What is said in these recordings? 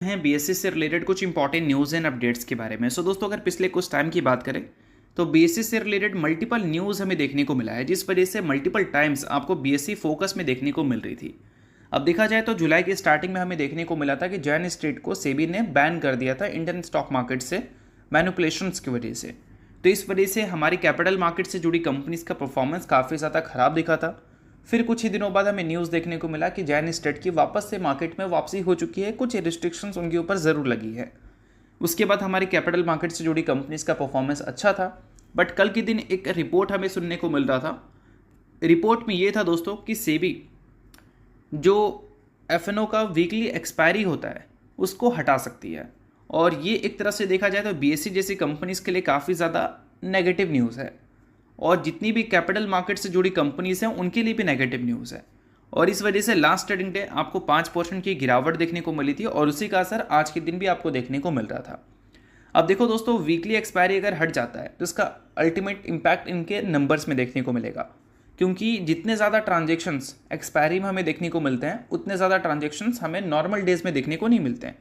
हैं बीएससी से रिलेटेड कुछ इंपॉर्टेंट न्यूज़ एंड अपडेट्स के बारे में। दोस्तों, अगर पिछले कुछ टाइम की बात करें तो बीएससी से रिलेटेड मल्टीपल न्यूज़ हमें देखने को मिला है, जिस वजह से मल्टीपल टाइम्स आपको बीएससी फोकस में देखने को मिल रही थी। अब देखा जाए तो जुलाई की स्टार्टिंग में हमें देखने को मिला था कि जैन स्ट्रीट को सेबी ने बैन कर दिया था इंडियन स्टॉक मार्केट से मैनिपुलेशंस की वजह से। तो इस वजह से हमारी कैपिटल मार्केट से जुड़ी कंपनीज का परफॉर्मेंस काफ़ी ज़्यादा खराब दिखा था। फिर कुछ ही दिनों बाद हमें न्यूज़ देखने को मिला कि जैन स्टेट की वापस से मार्केट में वापसी हो चुकी है, कुछ रिस्ट्रिक्शंस उनके ऊपर ज़रूर लगी है। उसके बाद हमारी कैपिटल मार्केट से जुड़ी कंपनीज का परफॉर्मेंस अच्छा था। बट कल के दिन एक रिपोर्ट हमें सुनने को मिल रहा था। रिपोर्ट में ये था दोस्तों कि सेबी जो एफएनओ का वीकली एक्सपायरी होता है उसको हटा सकती है, और ये एक तरह से देखा जाए तो बीएससी जैसी कंपनीज के लिए काफ़ी ज़्यादा नेगेटिव न्यूज़ है, और जितनी भी कैपिटल मार्केट से जुड़ी कंपनीज हैं उनके लिए भी नेगेटिव न्यूज़ है। और इस वजह से लास्ट ट्रेडिंग डे आपको 5% की गिरावट देखने को मिली थी, और उसी का असर आज के दिन भी आपको देखने को मिल रहा था। अब देखो दोस्तों, वीकली एक्सपायरी अगर हट जाता है तो इसका अल्टीमेट इम्पैक्ट इनके नंबर्स में देखने को मिलेगा, क्योंकि जितने ज़्यादा ट्रांजेक्शन्स एक्सपायरी में हमें देखने को मिलते हैं उतने ज़्यादा ट्रांजेक्शन्स हमें नॉर्मल डेज में देखने को नहीं मिलते हैं।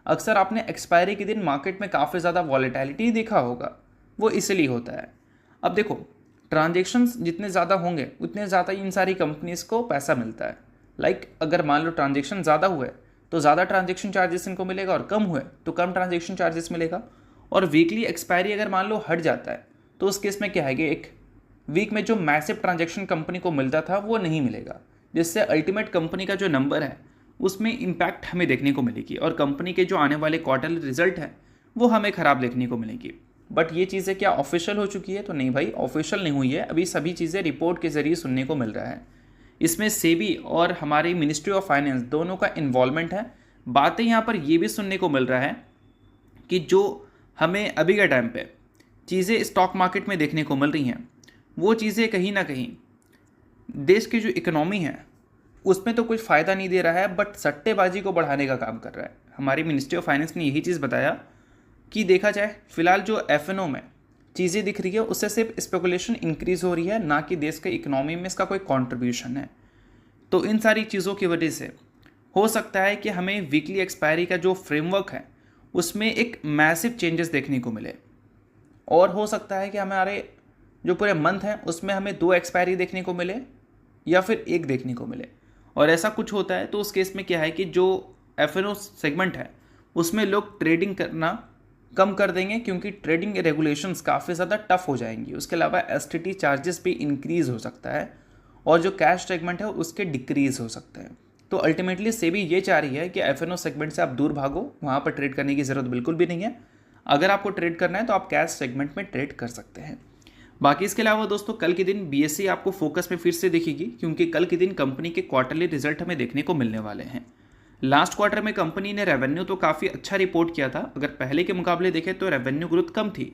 अक्सर आपने एक्सपायरी के दिन मार्केट में काफ़ी ज़्यादा वॉलेटिलिटी देखा होगा, वो इसलिए होता है। अब देखो, ट्रांजेक्शन्स जितने ज़्यादा होंगे उतने ज़्यादा इन सारी कंपनीज़ को पैसा मिलता है। अगर मान लो ट्रांजेक्शन ज़्यादा हुए तो ज़्यादा ट्रांजेक्शन चार्जेस इनको मिलेगा, और कम हुए तो कम ट्रांजेक्शन चार्जेस मिलेगा। और वीकली एक्सपायरी अगर मान लो हट जाता है तो उस केस में क्या है कि एक वीक में जो मैसिव ट्रांजेक्शन कंपनी को मिलता था वो नहीं मिलेगा, जिससे अल्टीमेट कंपनी का जो नंबर है उसमें इम्पैक्ट हमें देखने को मिलेगी, और कंपनी के जो आने वाले क्वार्टरली रिजल्ट है वो हमें ख़राब देखने को मिलेगी। बट ये चीज़ें क्या ऑफिशियल हो चुकी है? तो नहीं भाई, ऑफिशियल नहीं हुई है, अभी सभी चीज़ें रिपोर्ट के ज़रिए सुनने को मिल रहा है। इसमें सेबी और हमारी मिनिस्ट्री ऑफ फाइनेंस दोनों का इन्वॉल्वमेंट है। बातें यहाँ पर ये भी सुनने को मिल रहा है कि जो हमें अभी के टाइम पे चीज़ें स्टॉक मार्केट में देखने को मिल रही हैं वो चीज़ें कहीं ना कहीं देश की जो इकोनॉमी है उसमें तो कुछ फ़ायदा नहीं दे रहा है, बट सट्टेबाजी को बढ़ाने का काम कर रहा है। हमारी मिनिस्ट्री ऑफ फाइनेंस ने यही चीज़ बताया कि देखा जाए फिलहाल जो एफएनओ में चीज़ें दिख रही है उससे सिर्फ स्पेकुलेशन इंक्रीज हो रही है, ना कि देश के इकोनॉमी में इसका कोई कंट्रीब्यूशन है। तो इन सारी चीज़ों की वजह से हो सकता है कि हमें वीकली एक्सपायरी का जो फ्रेमवर्क है उसमें एक मैसिव चेंजेस देखने को मिले, और हो सकता है कि हमारे जो पूरे मंथ हैं उसमें हमें 2 एक्सपायरी देखने को मिले या फिर 1 देखने को मिले। और ऐसा कुछ होता है तो उस केस में क्या है कि जो एफएनओ सेगमेंट है उसमें लोग ट्रेडिंग करना कम कर देंगे, क्योंकि ट्रेडिंग रेगुलेशंस काफ़ी ज़्यादा टफ हो जाएंगी। उसके अलावा एसटीटी चार्जेस भी इंक्रीज़ हो सकता है, और जो कैश सेगमेंट है उसके डिक्रीज़ हो सकते हैं। तो अल्टीमेटली सेबी ये चाह रही है कि एफएनओ सेगमेंट से आप दूर भागो, वहाँ पर ट्रेड करने की ज़रूरत बिल्कुल भी नहीं है। अगर आपको ट्रेड करना है तो आप कैश सेगमेंट में ट्रेड कर सकते हैं। बाकी इसके अलावा दोस्तों, कल के दिन बीएससी आपको फोकस में फिर से दिखेगी, क्योंकि कल के दिन कंपनी के क्वार्टरली रिजल्ट हमें देखने को मिलने वाले हैं। लास्ट क्वार्टर में कंपनी ने रेवेन्यू तो काफ़ी अच्छा रिपोर्ट किया था। अगर पहले के मुकाबले देखें तो रेवेन्यू ग्रोथ कम थी,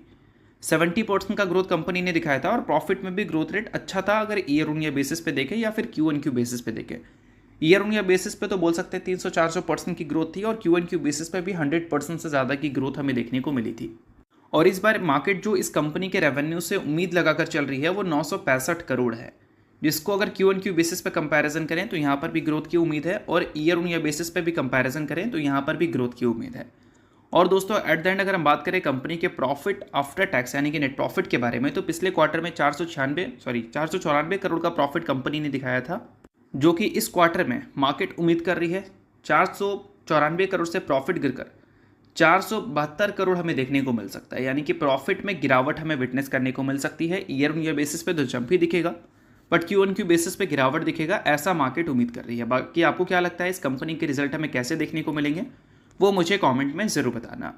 70% का ग्रोथ कंपनी ने दिखाया था, और प्रॉफिट में भी ग्रोथ रेट अच्छा था अगर ईयर ऑन ईयर बेसिस पे देखें या फिर क्यू एन क्यू बेसिस पे देखें। ईयर ऑन ईयर बेसिस पे तो बोल सकते हैं 300-400% की ग्रोथ थी, और क्यू एन क्यू बेसिस पे भी 100% से ज़्यादा की ग्रोथ हमें देखने को मिली थी। और इस बार मार्केट जो इस कंपनी के रेवेन्यू से उम्मीद लगाकर चल रही है वो 965 करोड़ है, जिसको अगर क्यू एन क्यू बेसिस पे कंपैरिजन करें तो यहाँ पर भी ग्रोथ की उम्मीद है, और ईयर ऑन ईयर बेसिस पे भी कंपैरिजन करें तो यहाँ पर भी ग्रोथ की उम्मीद है। और दोस्तों, एट द एंड अगर हम बात करें कंपनी के प्रॉफिट आफ्टर टैक्स यानी कि नेट प्रॉफिट के बारे में, तो पिछले क्वार्टर में 494 करोड़ का प्रॉफिट कंपनी ने दिखाया था, जो कि इस क्वार्टर में मार्केट उम्मीद कर रही है 494 करोड़ से प्रॉफिट गिरकर 472 करोड़ हमें देखने को मिल सकता है। यानी कि प्रॉफिट में गिरावट हमें विटनेस करने को मिल सकती है। ईयर ऑन ईयर बेसिस पे तो जंप ही दिखेगा, but Q on Q basis पे गिरावट दिखेगा, ऐसा मार्केट उम्मीद कर रही है। बाकी आपको क्या लगता है इस कंपनी के रिजल्ट हमें कैसे देखने को मिलेंगे, वो मुझे कमेंट में ज़रूर बताना।